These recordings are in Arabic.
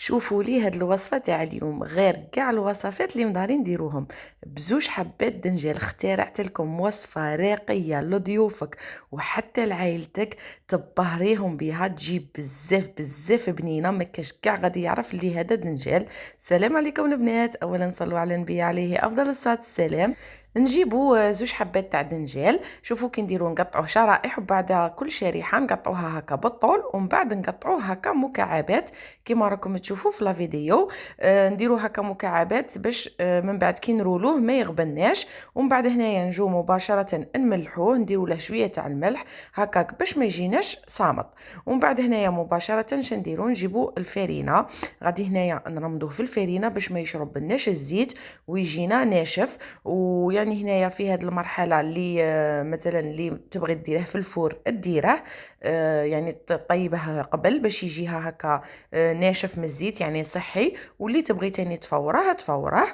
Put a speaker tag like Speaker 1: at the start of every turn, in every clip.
Speaker 1: شوفوا لي هاد الوصفه تاع اليوم غير كاع الوصفات اللي مدارين نديروهم بزوج حبات دنجال. اخترعت لكم وصفه راقيه لضيوفك وحتى لعائلتك، تبهريهم بها، تجيب بزاف بزاف بنينه، ما كاش كاع غادي يعرف اللي هذا دنجال. السلام عليكم البنات، اولا صلوا على النبي عليه افضل الصلاه والسلام. نجيبوا زوج حبات تاع دنجال. شوفوا كي نديروا نقطعوا شرائح، وبعد كل شريحه نقطعوها هكا بالطول، ومن بعد نقطعوه هكا مكعبات كيما راكم تشوفوا في لا فيديو. نديروا هكا مكعبات باش من بعد كي نرولوه ما يغبناش. ومن بعد هنايا نجو مباشره نملحوه، نديروا له شويه تاع الملح هكاك باش ما يجيناش صامت. ومن بعد هنايا مباشره نديروا نجيبوا الفرينه، غادي هنايا نرمدوه في الفرينه باش ما يشرب لناش الزيت ويجينا ناشف. ويعني هنايا في هذه المرحله اللي مثلا اللي تبغي ديره في الفور ديره، يعني طيبه قبل باش يجيها هكا ناشف من الزيت، يعني صحي. واللي تبغي تاني تفوره تفوره.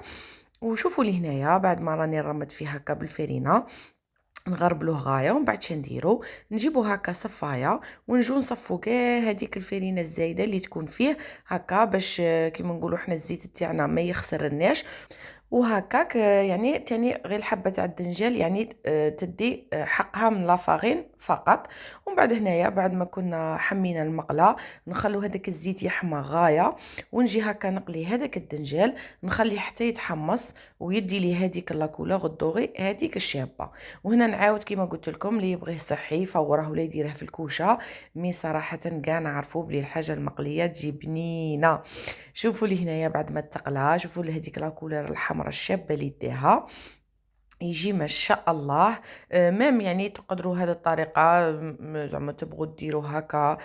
Speaker 1: وشوفوا لي هنايا بعد ما راني رمت فيه هكا بالفرينه نغربلوه غايه. ومن بعد شنديرو نجيبو هكا صفايه ونجو نصفو كاع هذيك الفرينه الزايده اللي تكون فيه هكا باش كيما نقولوا حنا الزيت تاعنا ما يخسرناش. وهكاك يعني تاني غير الحبه تاع الدنجال يعني تدي حقها من لافارين فقط. ومن بعد هنايا بعد ما كنا حمينا المقله نخلو هذاك الزيت يحمى غايه، ونجي هكا نقلي هذاك الدنجال نخليه حتى يتحمص ويدي لي هذيك لاكولور الدوغي هذيك الشابه. وهنا نعاود كيما قلت لكم اللي يبغيه صحي يفوره ولا يديره في الكوشه، مي صراحه كاع نعرفوا بلي الحاجه المقليه تجي بنينه. شوفوا لي هنايا بعد ما تقلى، شوفوا لي هذيك لاكولور الحمراء الشابه اللي ديها يجي ما شاء الله. ميم يعني تقدروا هذه الطريقه زعما تبغوا ديروا هكا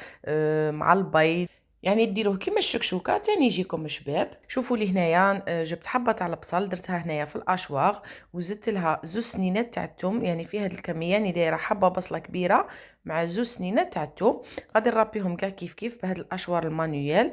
Speaker 1: مع البيض، يعني ديروه كيما الشكشوكه تاني يجيكم شباب. شوفوا لي هنايا جبت حبه تاع البصل درتها هنايا في الاشواغ، وزدت لها زوج سنينات تاع الثوم، يعني في هذه الكميه راني دايره حبه بصله كبيره مع زوج سنينات تاع الثوم. غادي نربيهم كاع كيف كيف بهذا الاشوار المانيوال.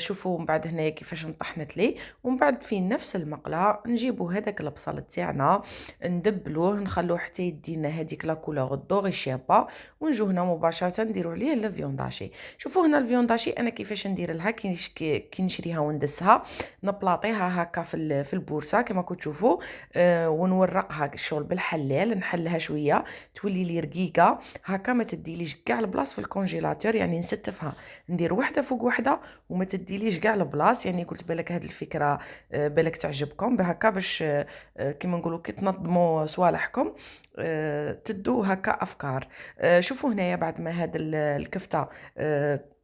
Speaker 1: شوفوا من بعد هنايا كيفاش نطحنت لي. ومن بعد في نفس المقله نجيبوا هذاك البصل تاعنا ندبلوه نخلوه حتى يدينا هذيك لا كولور الدوغي شابه. ونجو هنا مباشره نديروا عليه الفيونداشي. شوفوا هنا الفيونداشي انا كيفاش ندير لها كي نشريها وندسها، نبلاطيها هكا في البورصه كما كنتوا تشوفوا. ونورقها الشغل بالحلال، نحلها شويه تولي لي رقيقه هكا، ما تديليش كاع البلاص في الكونجيلاتور، يعني نستفها ندير وحده فوق وحده وما تديليش كاع البلاص. يعني قلت بالك هذه الفكره بالك تعجبكم بهكا باش كيما نقولوا كي تنظموا صوالحكم تدو هكا افكار. شوفوا هنايا بعد ما هاد الكفته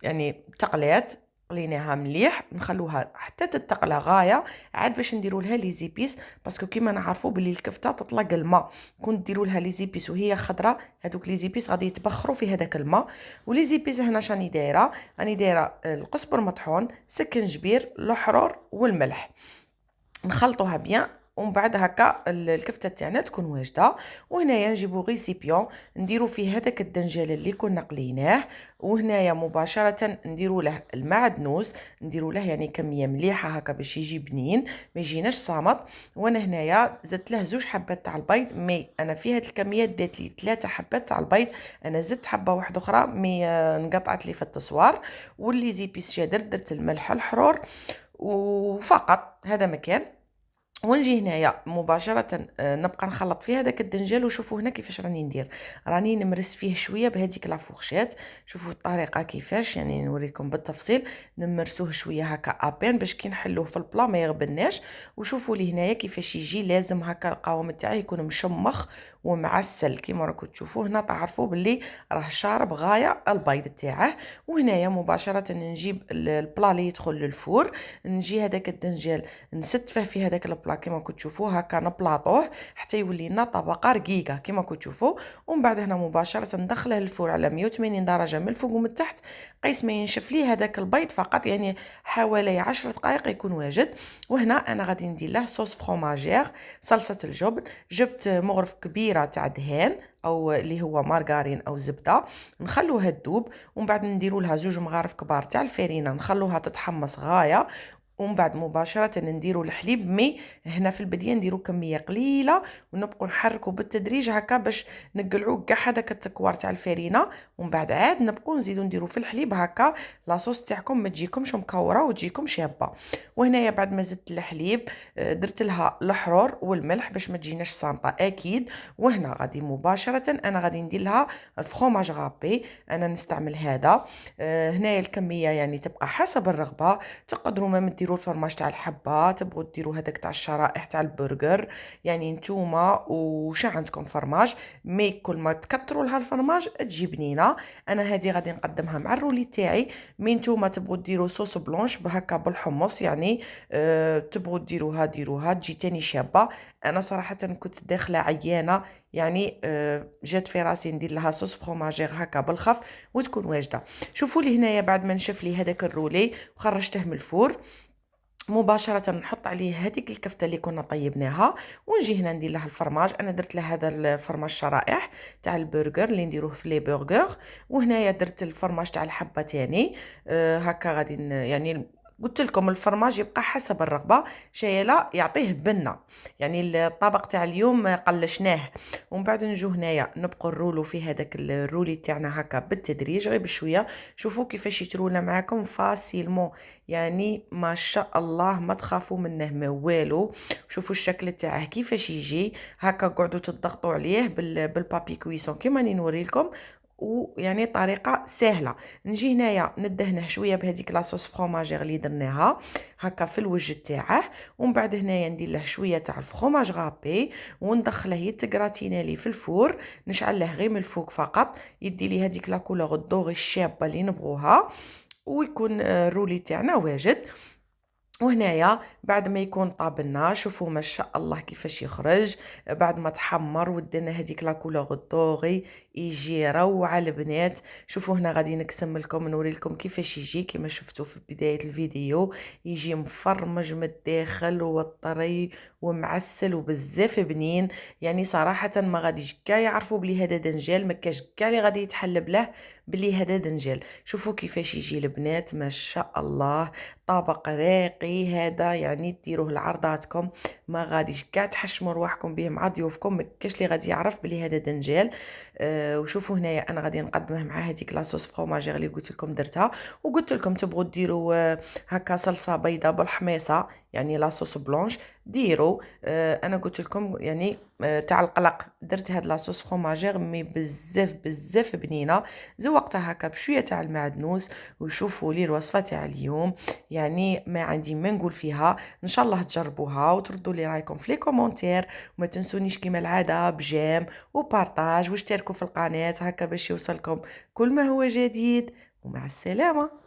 Speaker 1: يعني تقلات قليناها مليح، نخلوها حتى تتقلى غايه عاد باش نديروا لها لي زيبيس، باسكو كيما نعرفوا بلي الكفته تطلق الماء. كون ديروا لها لي زيبيس وهي خضراء هذوك لي زيبيس غادي يتبخروا في هذاك الماء. ولي زيبيس هنا شاني دايره، راني دايره القزبر مطحون، سكنجبير، الحرور والملح، نخلطوها بيان. ومن بعد هكا الكفته تاعنا تكون واجده. وهنايا نجيبو غيسيبيون نديرو فيه هذاك الدنجال اللي كنا قليناه، وهنايا مباشره نديرو له المعدنوس، نديرو له يعني كميه مليحه هكا باش يجي بنين ما يجيناش صامت. وانا هنايا زدت له زوج حبات تاع البيض، مي انا في هذه الكميه دات لي 3 حبات تاع البيض، انا زدت حبه واحده اخرى مي انقطعت لي في التصوار. واللي زيبيس شادر درت الملح الحرور وفقط هذا مكان. ونجي هنايا مباشره نبقى نخلط فيه هذاك الدنجال. وشوفوا هنا كيفاش راني ندير، راني نمرس فيه شويه بهذيك لافورشيت. شوفوا الطريقه كيفاش، يعني نوريكم بالتفصيل. نمرسوه شويه هكا ابين باش كي نحلوه في البلا ما يغبناش. وشوفوا لي هنايا كيفاش يجي، لازم هكا القوام تاعي يكون مشمخ ومعسل كيما راكم تشوفوا هنا، تعرفوا باللي راه شارب غايه البيض تاعه. وهنايا مباشره نجيب البلا اللي يدخل للفور، نجي هذاك الدنجال نستفه في هذاك البلا كما كنتوا تشوفوا هكا نبلاطوه حتى يولي لنا طبقه رقيقه كما كنتوا تشوفوا. ومن بعد هنا مباشره ندخله للفور على 180 درجه من الفوق ومن التحت، قيس ما ينشف ليه هذاك البيض فقط، يعني حوالي 10 دقائق يكون واجد. وهنا انا غادي ندير له صوص فروماجير، صلصه الجبن. جبت مغرف كبيره تاع دهان او اللي هو مارغرين او زبده، نخلوها تذوب. ومن بعد نديروا لها زوج مغارف كبار تاع الفرينه نخلوها تتحمص غايه. ومن بعد مباشرة نديرو الحليب، مي هنا في البداية نديرو كمية قليلة ونبقوا نحركوا بالتدريج هكا باش نقلعوا كاع هذاك التكوار تاع الفرينة، ومن بعد عاد نبقوا نزيدو نديرو في الحليب هكا لاصوص تاعكم ما تجيكمش مكوره وتجيكم شابه. وهنايا بعد ما زدت الحليب درت لها الحرور والملح باش ما تجيناش صامطه اكيد. وهنا غادي مباشره انا غادي ندير لها الفرomاج غابي، انا نستعمل هذا. هنايا الكميه يعني تبقى حسب الرغبه، تقدروا ما ديروا الفرماج تاع الحبه، تبغوا ديروا هذاك تاع الشرائح تاع البرجر، يعني نتوما وش عندكم فرماج، مي كل ما تكثروا لها الفرماج تجي بنينه. انا هذه غادي نقدمها مع الرولي تاعي. مي نتوما تبغوا ديروا صوص بلونش بهكا بالحمص، يعني تبغوا ديروها تجي تاني شابه. انا صراحه كنت داخله عيانه، يعني جات في راسي ندير لها صوص فروماجير هكا بالخف وتكون واجده. شوفوا لي هنايا بعد ما نشف لي هذاك الرولي وخرجته من الفور، مباشرة نحط عليه هذيك الكفتة اللي كنا طيبناها، ونجي هنا ندير لها الفرماج. انا درت له هذا الفرماج شرائح تاع البرجر اللي نديروه في لي برجر، وهنايا درت الفرماج تاع الحبة تاني. هكا غادي يعني قلت لكم الفرماج يبقى حسب الرغبه، شايله يعطيه بنه، يعني الطبق تاع اليوم قلشناه. ومن بعد نجو هنايا نبقوا نرولو في هذاك الرولي تاعنا هكا بالتدريج غير بشويه. شوفوا كيفاش يترولا معاكم فاسيلمون، يعني ما شاء الله ما تخافوا منه ما والو. شوفوا الشكل تاعه كيفاش يجي هكا، قعدوا تضغطوا عليه بالبابي كويسون كيما راني نوريلكم، ويعني طريقه سهله. نجي هنايا ندهنه شويه بهذيك لاصوص فروماجير اللي درناها هكا في الوجه تاعه، ومن بعد هنايا ندير له شويه تاع الفرomاج غابي وندخله يتغراتينا لي في الفور. نشعل له غير من الفوق فقط، يدي لي هذيك لا كولور الدوغي الشابه اللي نبغوها، ويكون الرولي تاعنا واجد. وهنايا بعد ما يكون طابلنا، شوفوا ما شاء الله كيفاش يخرج بعد ما تحمر ودنا هذيك لا كولور الدوغي، يجي روعه البنات. شوفوا هنا غادي نقسم لكم نوري لكم كيفاش يجي، كما شفتوا في بدايه الفيديو يجي مفرمج من الداخل وطري ومعسل وبزاف بنين. يعني صراحه ما غاديش كاع يعرفوا بلي هذا دنجال، ما كاش كاع اللي غادي يتحلب له بلي هذا دنجال. شوفوا كيفاش يجي البنات ما شاء الله، طبق راقي هذا، يعني ديروه لعرضاتكم ما غاديش كاع تحشموا رواحكم به مع ضيوفكم، ما كاش اللي غادي يعرف بلي هذا دنجال. وشوفوا هنايا انا غادي نقدمه مع هذيك لاصوص فروماجير اللي قلت لكم درتها، وقلت لكم تبغوا ديروا هكا صلصه بيضاء بالحميصه، يعني لاصوص بلونش ديروا. انا قلت لكم يعني تاع القلق درت هاد لاصوص فروماجير مي بزاف بنينه، زوقتها هكا بشويه تاع المعدنوس. وشوفوا لي الوصفه تاع اليوم، يعني ما عندي ما نقول فيها. ان شاء الله تجربوها وتردوا لي رايكم في لي كومونتير، وما تنسونيش كيما العاده بجيم وبارطاج واشتركوا في القناه هكا باش يوصلكم كل ما هو جديد. ومع السلامه.